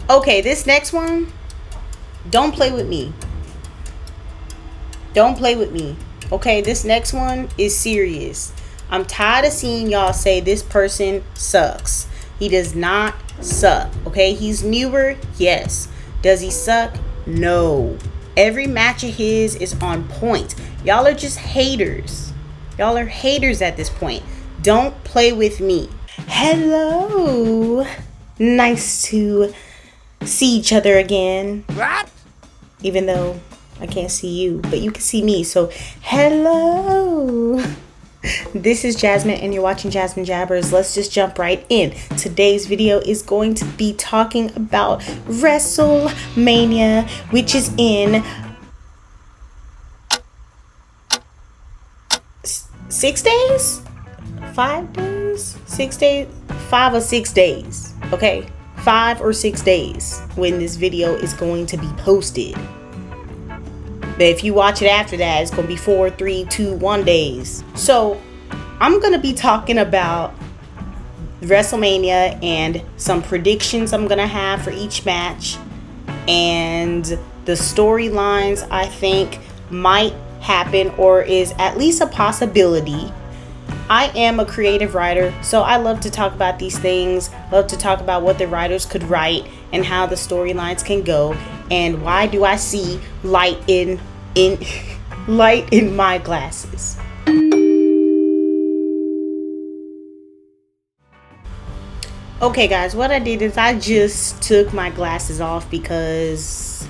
Okay, this next one, don't play with me. Don't play with me. Okay, this next one is serious. I'm tired of seeing y'all say this person sucks. He does not suck. Okay, he's newer. Yes. Does he suck? No. Every match of his is on point. Y'all are just haters. Y'all are haters at this point. Don't play with me. Hello. Nice to see each other again. What? Even though I can't see you, but you can see me. So, hello. This is Jasmine and you're watching Jasmine Jabbers. Let's just jump right in. Today's video is going to be talking about Wrestlemania, which is in 6 days? 5 days? 6 days? 5 or 6 days. Okay, 5 or 6 days when this video is going to be posted. But if you watch it after that, it's going to be 4, 3, 2, 1 days. So I'm going to be talking about WrestleMania and some predictions I'm going to have for each match. And the storylines I think might happen or is at least a possibility. I am a creative writer, so I love to talk about these things. Love to talk about what the writers could write and how the storylines can go. And why do I see light in light in my glasses? Okay guys, what I did is I just took my glasses off because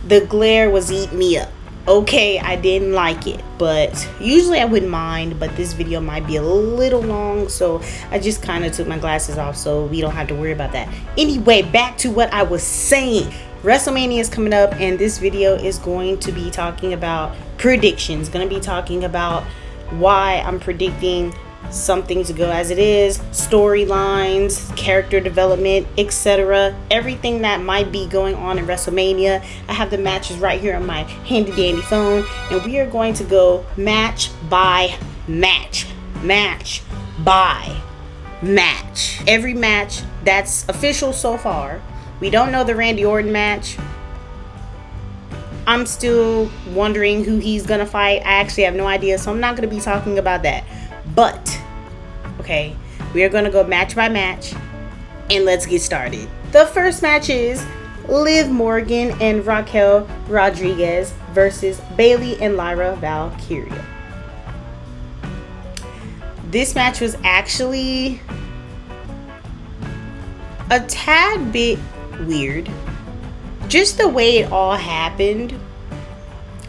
the glare was eating me up. Okay, I didn't like it, but usually I wouldn't mind, but this video might be a little long, so I just kind of took my glasses off so we don't have to worry about that. Anyway, back to what I was saying. WrestleMania is coming up, and this video is going to be talking about predictions. Going to be talking about why I'm predicting something to go as it is, storylines, character development, etc. Everything that might be going on in WrestleMania. I have the matches right here on my handy dandy phone, and we are going to go match by match. Match by match. Every match that's official so far. We don't know the Randy Orton match. I'm still wondering who he's gonna fight. I actually have no idea, so I'm not gonna be talking about that. But, okay, we are going to go match by match, and let's get started. The first match is Liv Morgan and Raquel Rodriguez versus Bayley and Lyra Valkyria. This match was actually a tad bit weird. Just the way it all happened.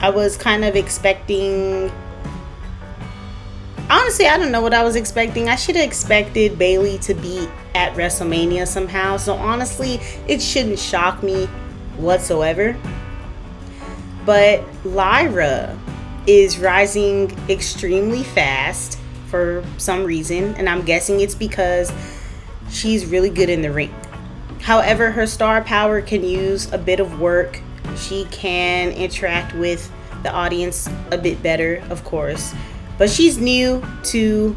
I was kind of expecting... Honestly, I don't know what I was expecting. I should have expected Bayley to be at WrestleMania somehow. So honestly, it shouldn't shock me whatsoever. But Lyra is rising extremely fast for some reason. And I'm guessing it's because she's really good in the ring. However, her star power can use a bit of work. She can interact with the audience a bit better, of course. But she's new to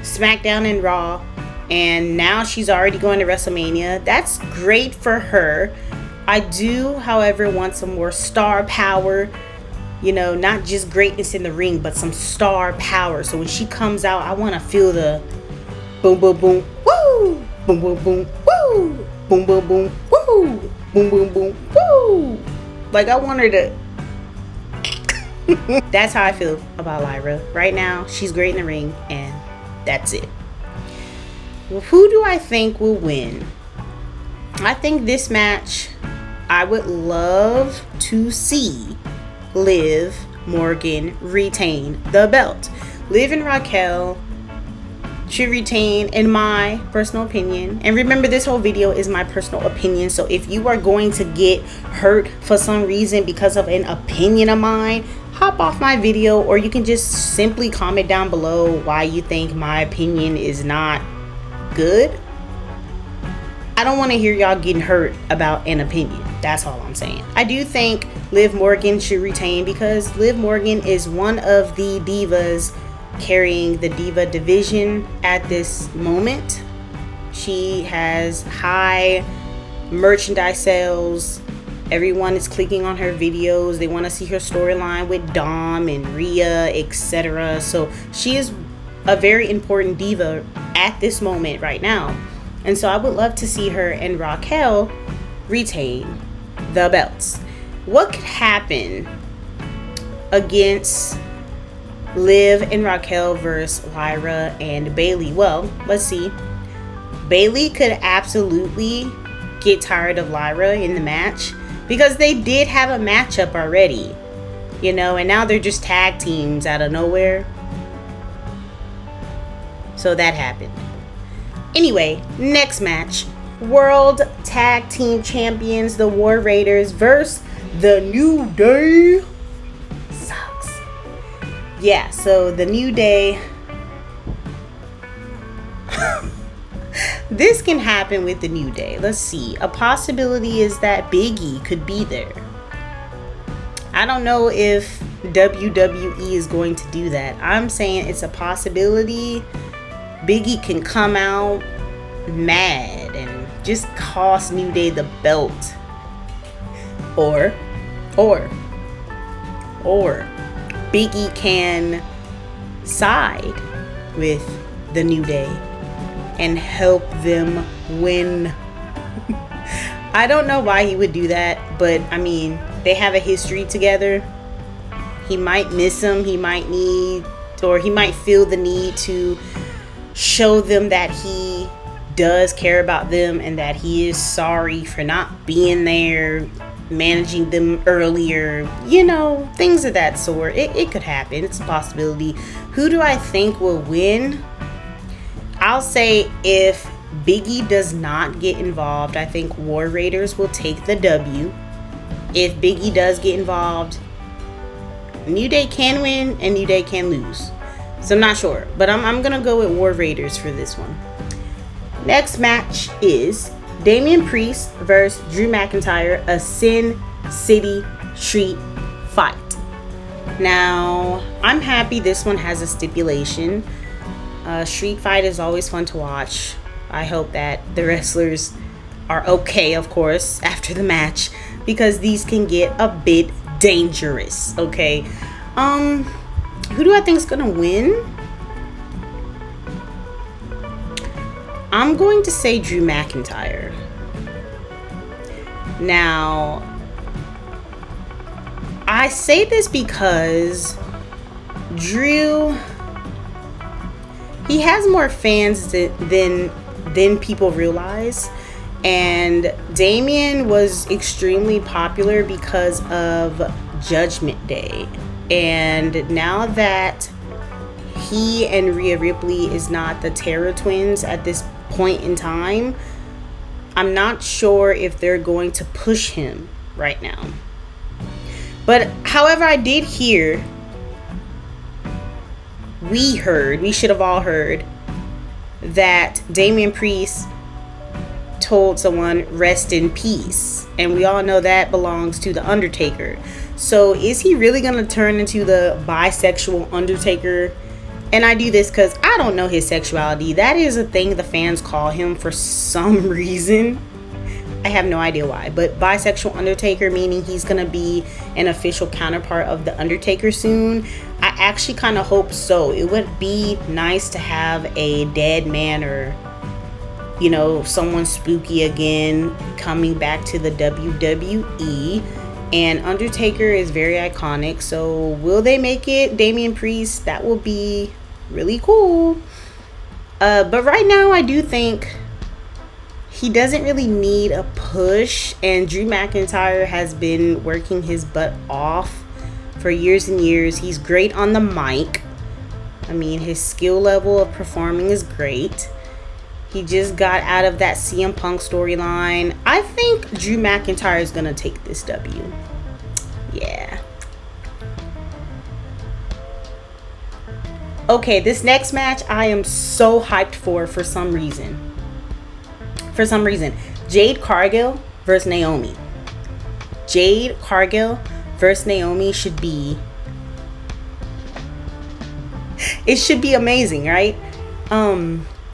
SmackDown and Raw, and now she's already going to WrestleMania. That's great for her. I do, however, want some more star power. You know, not just greatness in the ring, but some star power. So when she comes out, I want to feel the boom, boom, boom, woo! Boom, boom, boom, woo! Boom, boom, boom, woo! Boom, boom, boom, woo! Like, I want her to... That's how I feel about Lyra. Right now, she's great in the ring, and that's it. Well, who do I think will win? I think this match, I would love to see Liv Morgan retain the belt. Liv and Raquel should retain, in my personal opinion. And remember, this whole video is my personal opinion. So if you are going to get hurt for some reason because of an opinion of mine, hop off my video, or you can just simply comment down below why you think my opinion is not good. I don't want to hear y'all getting hurt about an opinion. That's all I'm saying. I do think Liv Morgan should retain because Liv Morgan is one of the divas carrying the diva division at this moment. She has high merchandise sales. Everyone is clicking on her videos. They want to see her storyline with Dom and Rhea, etc. So she is a very important diva at this moment right now. And so I would love to see her and Raquel retain the belts. What could happen against Liv and Raquel versus Lyra and Bayley? Well, let's see. Bayley could absolutely get tired of Lyra in the match, because they did have a matchup already, you know, and now they're just tag teams out of nowhere. So that happened. Anyway, next match. World Tag Team Champions, the War Raiders versus the New Day. Sucks. Yeah, so the New Day. This can happen with the New Day. Let's see. A possibility is that Big E could be there. I don't know if WWE is going to do that. I'm saying it's a possibility. Big E can come out mad and just cost New Day the belt. Or Big E can side with the New Day and help them win. I don't know why he would do that, but I mean, they have a history together. He might miss him. He might feel the need to show them that he does care about them and that he is sorry for not being there, managing them earlier, you know, things of that sort. It could happen. It's a possibility. Who do I think will win? I'll say if Big E does not get involved, I think War Raiders will take the W. If Big E does get involved, New Day can win and New Day can lose. So I'm not sure, but I'm going to go with War Raiders for this one. Next match is Damian Priest versus Drew McIntyre, a Sin City Street fight. Now, I'm happy this one has a stipulation. Street fight is always fun to watch. I hope that the wrestlers are okay, of course, after the match, because these can get a bit dangerous, okay? Who do I think is gonna win? I'm going to say Drew McIntyre. Now, I say this because Drew, he has more fans than people realize, and Damian was extremely popular because of Judgment Day. And now that he and Rhea Ripley is not the Terror Twins at this point in time, I'm not sure if they're going to push him right now. But however, I did hear, we should have all heard, that Damian Priest told someone rest in peace, and we all know that belongs to the Undertaker. So is he really gonna turn into the bisexual Undertaker? And I do this because I don't know his sexuality. That is a thing the fans call him for some reason. I have no idea why, but bisexual Undertaker, meaning he's gonna be an official counterpart of the Undertaker soon. I actually kind of hope so. It would be nice to have a dead man, or you know, someone spooky again coming back to the WWE. And Undertaker is very iconic, so will they make it Damian Priest? That will be really cool. But right now, I do think he doesn't really need a push, and Drew McIntyre has been working his butt off for years and years. He's great on the mic. I mean, his skill level of performing is great. He just got out of that CM Punk storyline. I think Drew McIntyre is gonna take this W. Yeah. Okay, this next match I am so hyped for some reason. Jade Cargill versus Naomi. Jade Cargill versus Naomi should be... it should be amazing, right?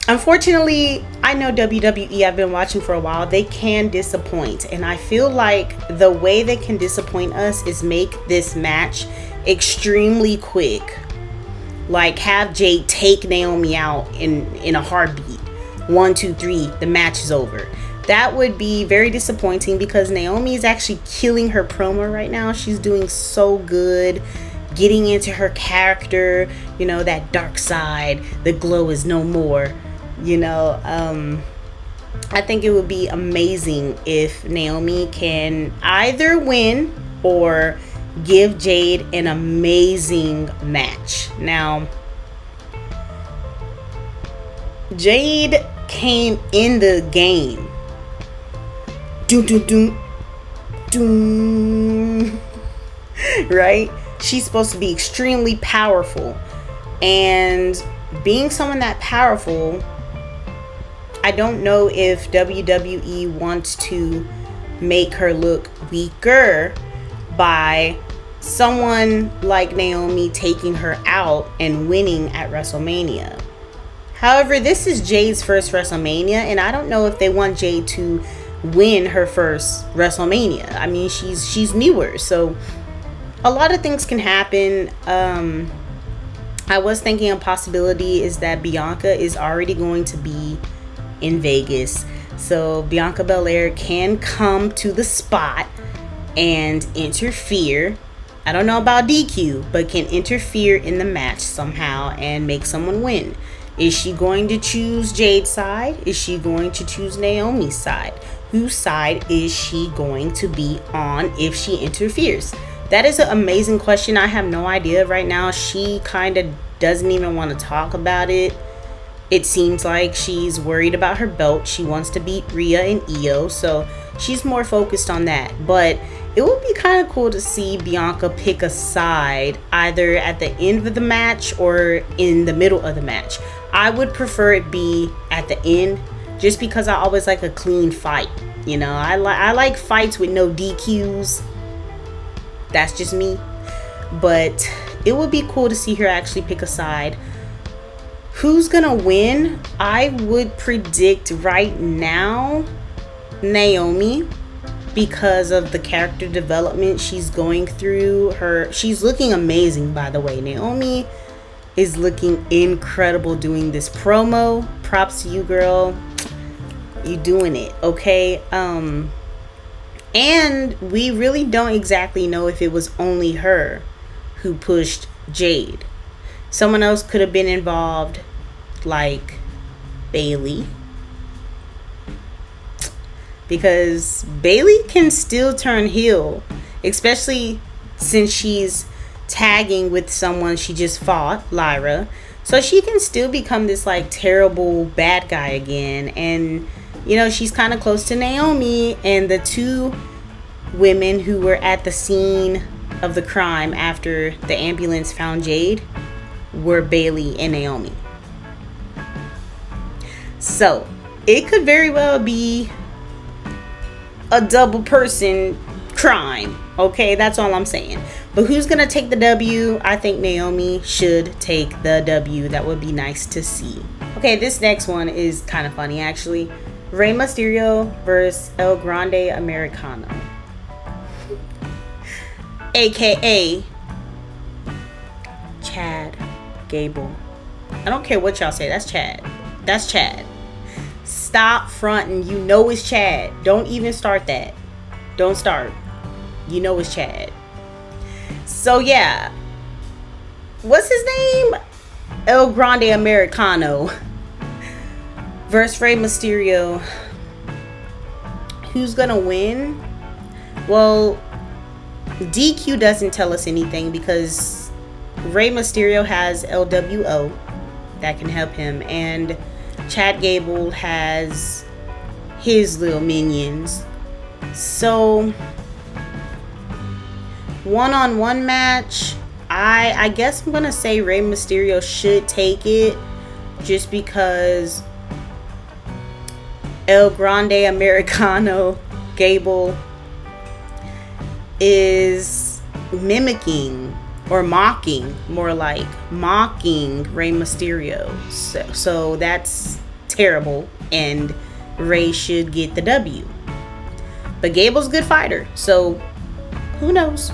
Unfortunately, I know WWE, I've been watching for a while, they can disappoint. And I feel like the way they can disappoint us is make this match extremely quick. Like have Jade take Naomi out in a heartbeat. 1, 2, 3, the match is over. That would be very disappointing because Naomi is actually killing her promo right now. She's doing so good, getting into her character, you know, that dark side, the glow is no more. You know, I think it would be amazing if Naomi can either win or give Jade an amazing match. Now, Jade came in the game. Doom, doom, doom, doom. Right? She's supposed to be extremely powerful. And being someone that powerful, I don't know if WWE wants to make her look weaker by someone like Naomi taking her out and winning at WrestleMania. However, this is Jade's first WrestleMania, and I don't know if they want Jade to win her first WrestleMania. I mean, she's newer, so a lot of things can happen. I was thinking a possibility is that Bianca is already going to be in Vegas, so Bianca Belair can come to the spot and interfere. I don't know about DQ, but can interfere in the match somehow and make someone win. Is she going to choose Jade's side? Is she going to choose Naomi's side? Whose side is she going to be on if she interferes? That is an amazing question. I have no idea right now. She kind of doesn't even want to talk about it. It seems like she's worried about her belt. She wants to beat Rhea and Io, so she's more focused on that. But it would be kind of cool to see Bianca pick a side either at the end of the match or in the middle of the match. I would prefer it be at the end just because I always like a clean fight. You know, I like fights with no DQs. That's just me. But it would be cool to see her actually pick a side. Who's gonna win? I would predict right now Naomi, because of the character development she's going through. She's looking amazing, by the way. Naomi is looking incredible doing this promo. Props to you, girl. You doing it, okay? And we really don't exactly know if it was only her who pushed Jade. Someone else could have been involved, like Bayley. Because Bayley can still turn heel, especially since she's tagging with someone she just fought, Lyra. So she can still become this like terrible bad guy again. And, you know, she's kind of close to Naomi, and the two women who were at the scene of the crime after the ambulance found Jade were Bayley and Naomi. So it could very well be a double person crime. Okay, that's all I'm saying. But who's gonna take the W? I think Naomi should take the W. That would be nice to see. Okay, this next one is kind of funny actually. Rey Mysterio versus El Grande Americano, aka Chad Gable. I don't care what y'all say. That's Chad. That's Chad. Stop fronting. You know it's Chad. Don't even start that. Don't start. You know it's Chad. So yeah. What's his name? El Grande Americano versus Rey Mysterio. Who's gonna win? Well, DQ doesn't tell us anything because Rey Mysterio has LWO that can help him, and Chad Gable has his little minions. So one-on-one match, I guess I'm gonna say Rey Mysterio should take it, just because El Grande Americano Gable is mimicking or mocking, more like mocking Rey Mysterio. So that's terrible, and Ray should get the W. But Gable's a good fighter, so who knows?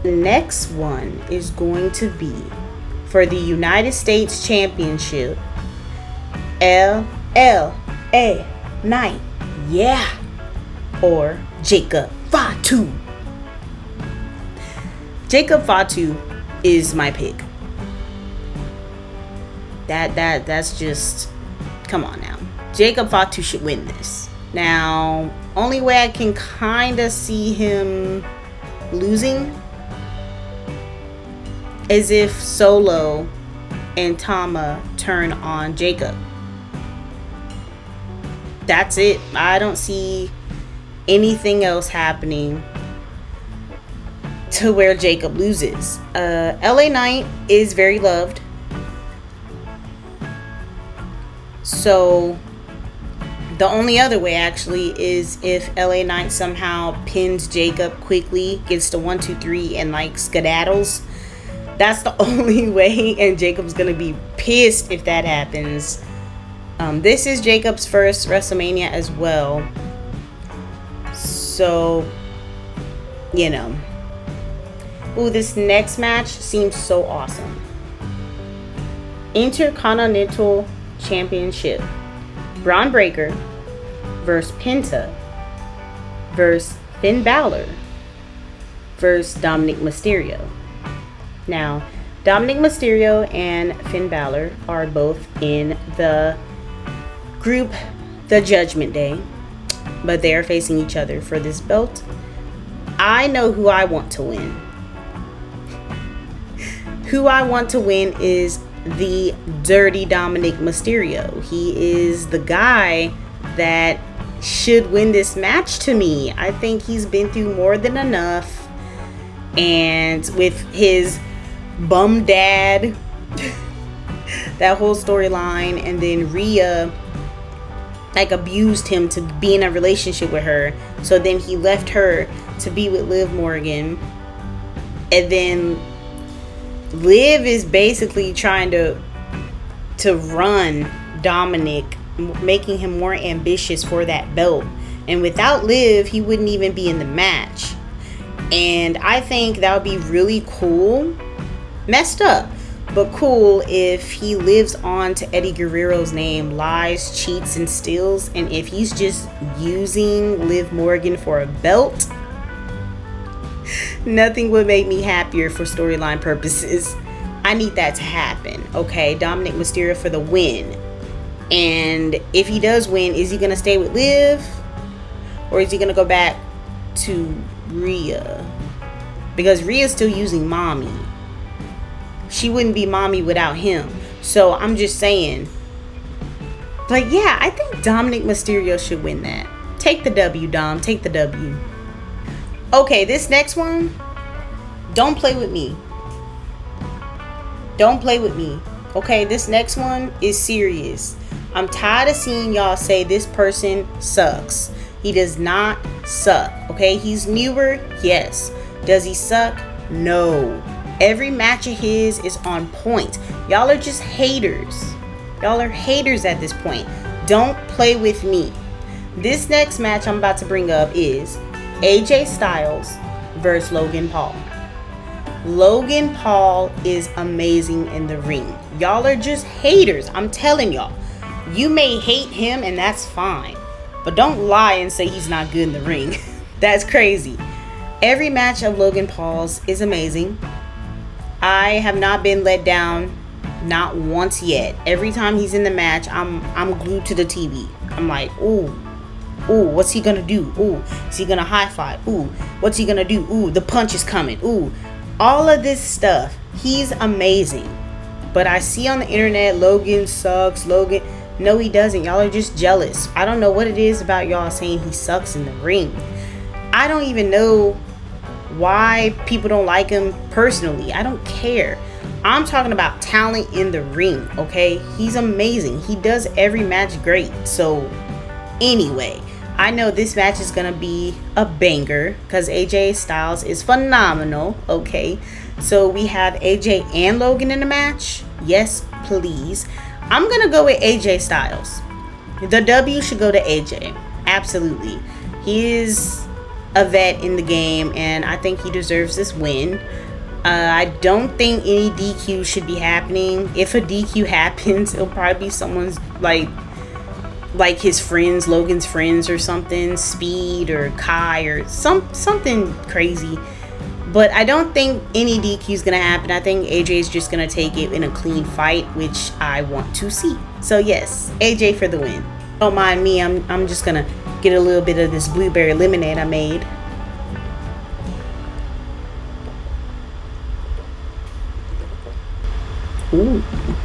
The next one is going to be for the United States Championship. LLA Knight, yeah, or Jacob Fatu. Jacob Fatu is my pick. That's just, come on now. Jacob Fatu should win this. Now, only way I can kind of see him losing is if Solo and Tama turn on Jacob. That's it. I don't see anything else happening to where Jacob loses. LA Knight is very loved. So the only other way actually is if LA Knight somehow pins Jacob quickly, gets to 1, 2, 3 and like skedaddles. That's the only way, and Jacob's gonna be pissed if that happens. This is Jacob's first WrestleMania as well. So, you know. Ooh, this next match seems so awesome. Intercontinental Championship. Braun Breaker versus Penta versus Finn Balor versus Dominic Mysterio. Now, Dominic Mysterio and Finn Balor are both in the group The Judgment Day, but they are facing each other for this belt. I know who I want to win. Who I want to win is the Dirty Dominic Mysterio. He is the guy that should win this match to me. I think he's been through more than enough, and with his bum dad, that whole storyline, and then Rhea like abused him to be in a relationship with her, so then he left her to be with Liv Morgan, and then Liv is basically trying to run Dominic, making him more ambitious for that belt, and without Liv he wouldn't even be in the match. And I think that would be really cool, messed up but cool, if he lives on to Eddie Guerrero's name, lies, cheats, and steals, and if he's just using Liv Morgan for a belt. Nothing would make me happier for storyline purposes. I need that to happen. Okay, Dominic Mysterio for the win. And if he does win, is he going to stay with Liv? Or is he going to go back to Rhea? Because Rhea's still using Mommy. She wouldn't be Mommy without him. So I'm just saying. But yeah, I think Dominic Mysterio should win that. Take the W, Dom. Take the W. Okay, this next one. Don't play with me. Don't play with me. Okay, this next one is serious. I'm tired of seeing y'all say this person sucks. He does not suck. Okay, he's newer. Yes. Does he suck? No. Every match of his is on point. Y'all are just haters. Y'all are haters at this point. Don't play with me. This next match I'm about to bring up is AJ Styles versus Logan Paul. Logan Paul is amazing in the ring. Y'all are just haters. I'm telling y'all. You may hate him and that's fine, but don't lie and say he's not good in the ring. That's crazy. Every match of Logan Paul's is amazing. I have not been let down, not once yet. Every time he's in the match, I'm glued to the TV. I'm like, ooh, what's he gonna do? Ooh, is he gonna high five? Ooh, what's he gonna do? Ooh, the punch is coming. Ooh, all of this stuff. He's amazing. But I see on the internet, Logan sucks. Logan, no, he doesn't. Y'all are just jealous. I don't know what it is about y'all saying he sucks in the ring. I don't even know why people don't like him personally. I don't care. I'm talking about talent in the ring, okay? He's amazing. He does every match great. So anyway, I know this match is gonna be a banger because AJ Styles is phenomenal, okay? So we have AJ and Logan in the match. Yes, please. I'm gonna go with AJ Styles. The W should go to AJ. Absolutely. He is a vet in the game, and I think he deserves this win. I don't think any DQ should be happening. If a DQ happens, it'll probably be someone's like his friends, Logan's friends or something, Speed or Kai or something crazy. But I don't think any DQ is gonna happen. I think AJ is just gonna take it in a clean fight, which I want to see. So yes, AJ for the win. Don't mind me. I'm just gonna get a little bit of this blueberry lemonade I made. Ooh,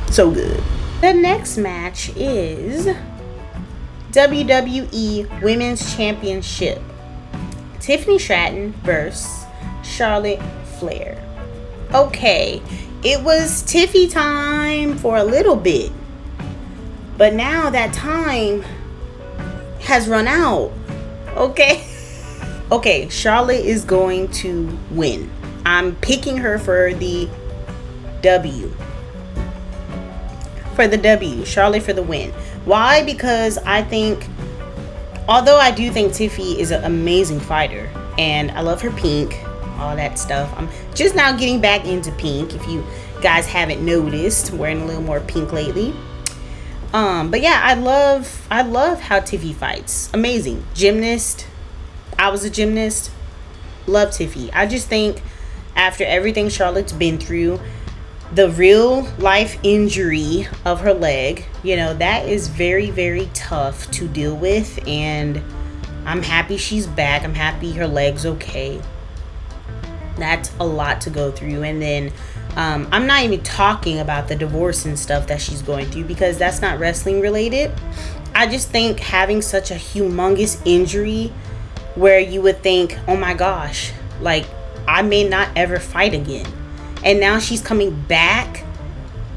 so good. The next match is WWE Women's Championship. Tiffany Stratton versus Charlotte Flair. Okay, it was Tiffy time for a little bit, but now that time has run out. Okay, Charlotte is going to win. I'm picking her for the W. Charlotte for the win. Why? Because I think, although I do think Tiffy is an amazing fighter, and I love her pink, all that stuff. I'm just now getting back into pink. If you guys haven't noticed, wearing a little more pink lately. But yeah, I love how Tiffy fights. Amazing. Gymnast. I was a gymnast. Love Tiffy. I just think after everything Charlotte's been through, the real life injury of her leg, that is very, very tough to deal with, and I'm happy she's back. I'm happy her leg's okay. That's a lot to go through. And then I'm not even talking about the divorce and stuff that she's going through, because that's not wrestling related. I just think having such a humongous injury where you would think, oh my gosh, like I may not ever fight again. And now she's coming back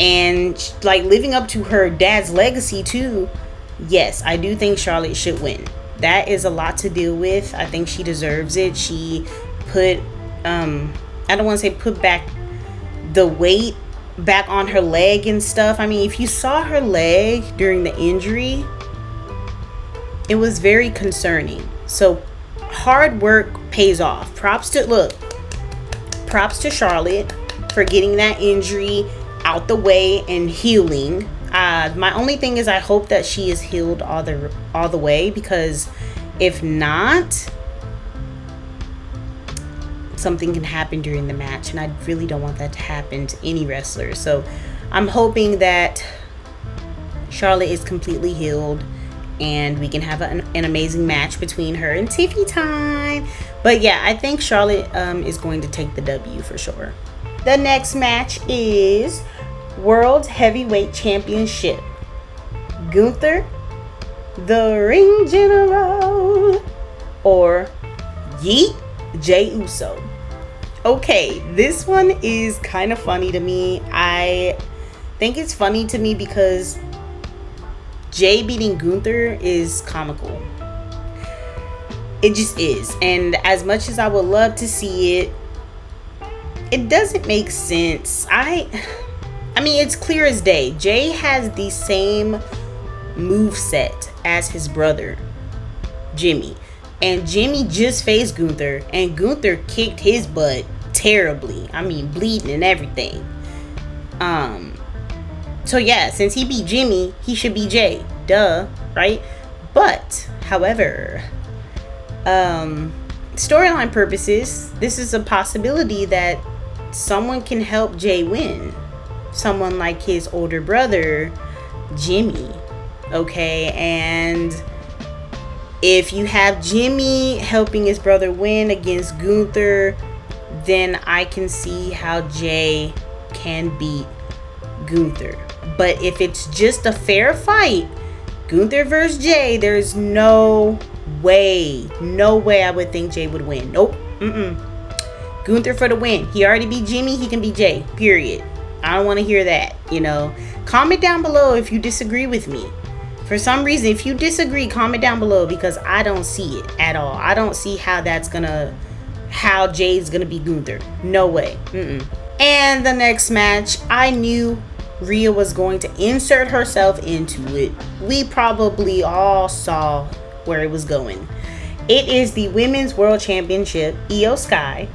and like living up to her dad's legacy too. Yes, I do think Charlotte should win. That is a lot to deal with. I think she deserves it. She put, I don't want to say put back the weight back on her leg and stuff. I mean, if you saw her leg during the injury, it was very concerning. So hard work pays off. Props to Charlotte for getting that injury out the way and healing. My only thing is I hope that she is healed all the way, because if not, something can happen during the match, and I really don't want that to happen to any wrestler. So I'm hoping that Charlotte is completely healed and we can have an amazing match between her and Tiffy time. But yeah, I think Charlotte is going to take the W for sure. The next match is World Heavyweight Championship. Gunther, the Ring General, or Jey Uso. Okay, this one is kind of funny to me. I think it's funny to me because Jey beating Gunther is comical. It just is. And as much as I would love to see it, it doesn't make sense. I mean, it's clear as day. Jey has the same moveset as his brother, Jimmy. And Jimmy just faced Gunther, and Gunther kicked his butt terribly. I mean, bleeding and everything. So yeah, since he beat Jimmy, he should be Jey. Duh, right? But, however, storyline purposes, this is a possibility that someone can help Jey win. Someone like his older brother, Jimmy. Okay, and if you have Jimmy helping his brother win against Gunther, then I can see how Jey can beat Gunther. But if it's just a fair fight, Gunther versus Jey, there's no way I would think Jey would win. Nope. Gunther for the win. He already beat Jimmy, he can beat Jey. Period. I don't want to hear that, Comment down below if you disagree with me. For some reason, if you disagree, comment down below, because I don't see it at all. I don't see how Jay's gonna be Gunther. No way. And the next match, I knew Rhea was going to insert herself into it. We probably all saw where it was going. It is the Women's World Championship, Io Sky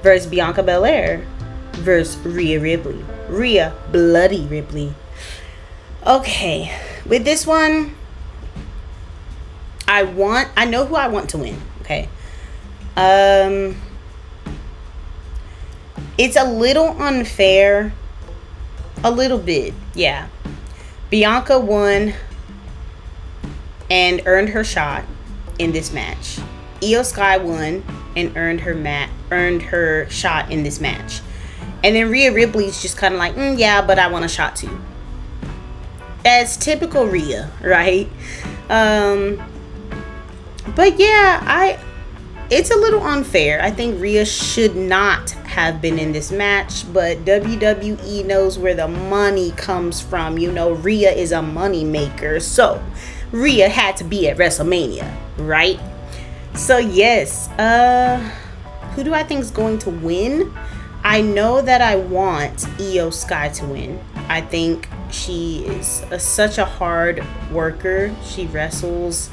versus Bianca Belair versus Rhea Ripley. Rhea Bloody Ripley. Okay, with this one, I know who I want to win. Okay. It's a little unfair. A little bit, yeah. Bianca won and earned her shot in this match. Io Sky won and earned her shot in this match. And then Rhea Ripley's just kind of like, yeah, but I want a shot too. As typical Rhea, right? But yeah, it's a little unfair. I think Rhea should not have been in this match, but WWE knows where the money comes from. You know, Rhea is a money maker, so Rhea had to be at WrestleMania, right? So yes, who do I think is going to win? I know that I want Io Sky to win. I think she is such a hard worker. She wrestles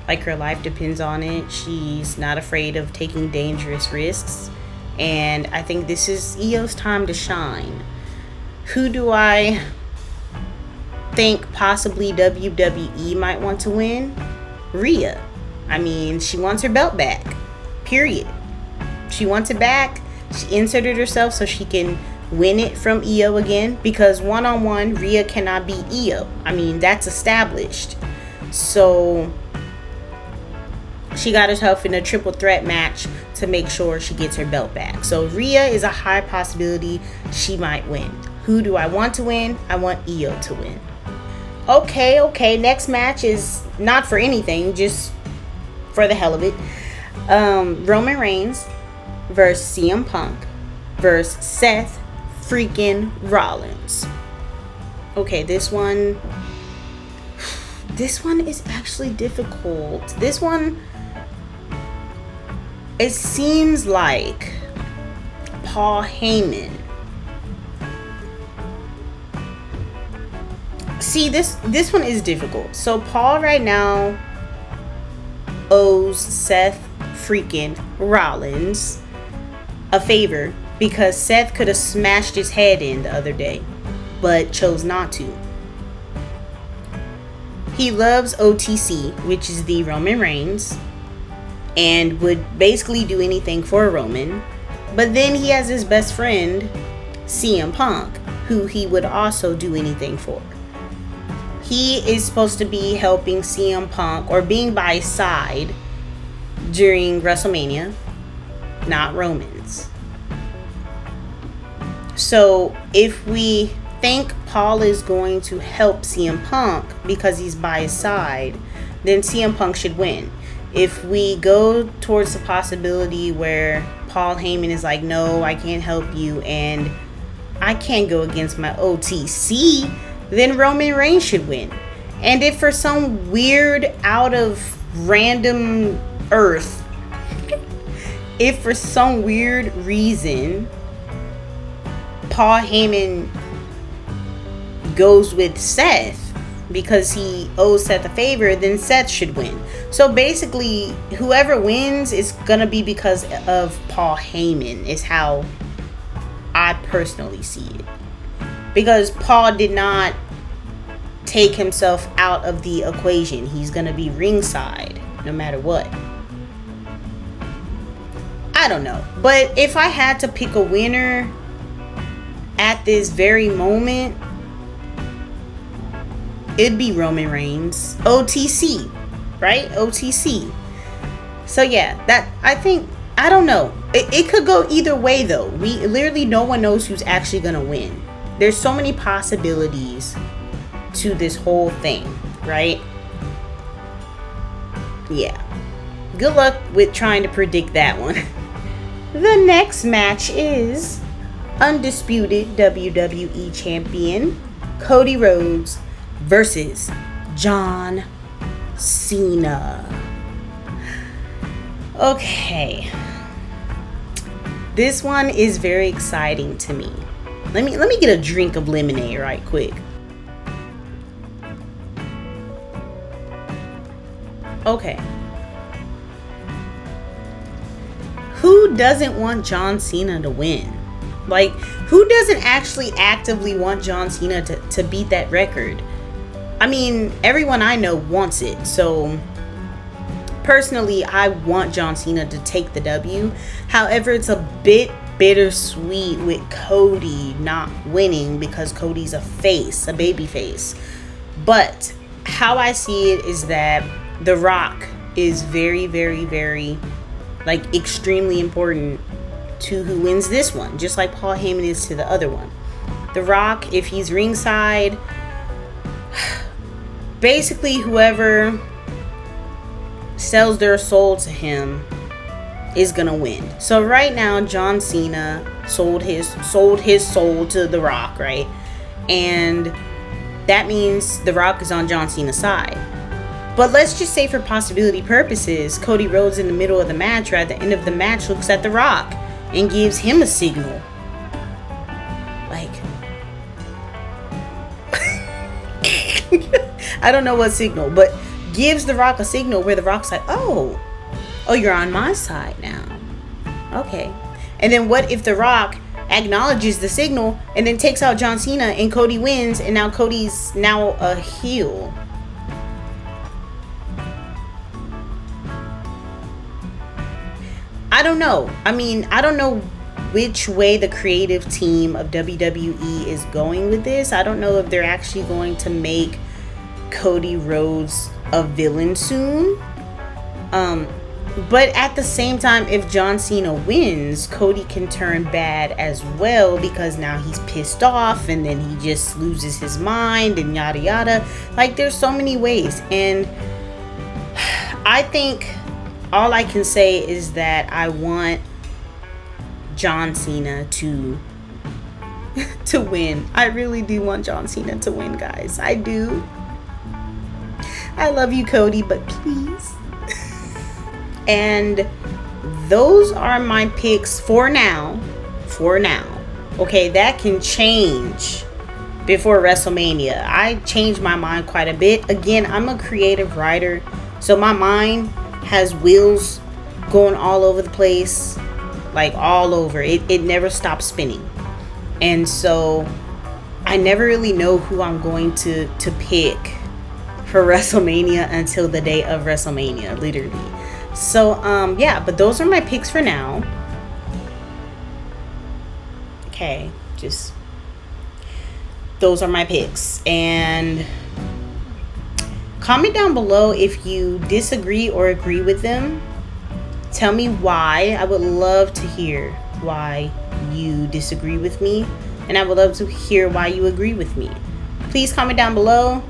like her life depends on it. She's not afraid of taking dangerous risks. And I think this is Io's time to shine. Who do I think possibly WWE might want to win? Rhea. I mean, she wants her belt back. Period. She wants it back. She inserted herself so she can win it from Io again. Because one-on-one, Rhea cannot beat Io. I mean, that's established. So she got herself in a triple threat match to make sure she gets her belt back. So Rhea is a high possibility she might win. Who do I want to win? I want Io to win. Okay. Next match is not for anything, just for the hell of it. Roman Reigns versus CM Punk versus Seth freaking Rollins. Okay, this one is actually difficult. This one, it seems like Paul Heyman. See, this one is difficult. So Paul right now owes Seth freaking Rollins a favor because Seth could have smashed his head in the other day, but chose not to. He loves OTC, which is the Roman Reigns, and would basically do anything for Roman. But then he has his best friend, CM Punk, who he would also do anything for. He is supposed to be helping CM Punk or being by his side during WrestleMania, not Roman's. So if we think Paul is going to help CM Punk because he's by his side, then CM Punk should win. If we go towards the possibility where Paul Heyman is like, no, I can't help you and I can't go against my OTC, then Roman Reigns should win. And if for some weird out of random earth, if for some weird reason Paul Heyman goes with Seth because he owes Seth a favor, then Seth should win. So basically, whoever wins is gonna be because of Paul Heyman, is how I personally see it. Because Paul did not take himself out of the equation. He's gonna be ringside no matter what. I don't know. But if I had to pick a winner at this very moment, it'd be Roman Reigns. OTC, right? OTC. So yeah, that, I think, I don't know. It could go either way though. We literally, no one knows who's actually gonna win. There's so many possibilities to this whole thing, right? Yeah. Good luck with trying to predict that one. The next match is undisputed WWE Champion Cody Rhodes versus John Cena. Okay. This one is very exciting to me. Let me get a drink of lemonade right quick. Okay. Who doesn't want John Cena to win? Like, who doesn't actually actively want John Cena to beat that record? I mean, everyone I know wants it. So, personally, I want John Cena to take the W. However, it's a bit bittersweet with Cody not winning because Cody's a face, a baby face. But how I see it is that The Rock is very, very, very, like, extremely important to who wins this one, just like Paul Heyman is to the other one. The Rock, if he's ringside, basically whoever sells their soul to him is gonna win. So right now, John Cena sold his soul to The Rock, right? And that means The Rock is on John Cena's side. But let's just say, for possibility purposes, Cody Rhodes in the middle of the match or at the end of the match looks at The Rock and gives him a signal. Like, I don't know what signal, but gives The Rock a signal where The Rock's like, oh, you're on my side now. Okay. And then what if The Rock acknowledges the signal and then takes out John Cena and Cody wins, and now Cody's now a heel? I don't know. I mean, I don't know which way the creative team of WWE is going with this. I don't know if they're actually going to make Cody Rhodes a villain soon. But at the same time, if John Cena wins, Cody can turn bad as well, because now he's pissed off and then he just loses his mind and yada yada. Like, there's so many ways. And I think all I can say is that I want John Cena to win. I really do want John Cena to win, guys. I do. I love you, Cody, but please. And those are my picks for now. For now. Okay, that can change before WrestleMania. I change my mind quite a bit. Again, I'm a creative writer, so my mind has wheels going all over the place, like all over. It never stops spinning. And so I never really know who I'm going to pick for WrestleMania until the day of WrestleMania, literally. So yeah, but those are my picks for now. Okay, just those are my picks. And comment down below if you disagree or agree with them. Tell me why. I would love to hear why you disagree with me, and I would love to hear why you agree with me. Please comment down below,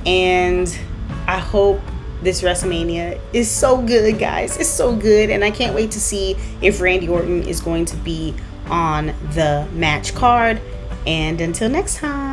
and I hope this WrestleMania is so good, guys. It's so good, and I can't wait to see if Randy Orton is going to be on the match card. And until next time.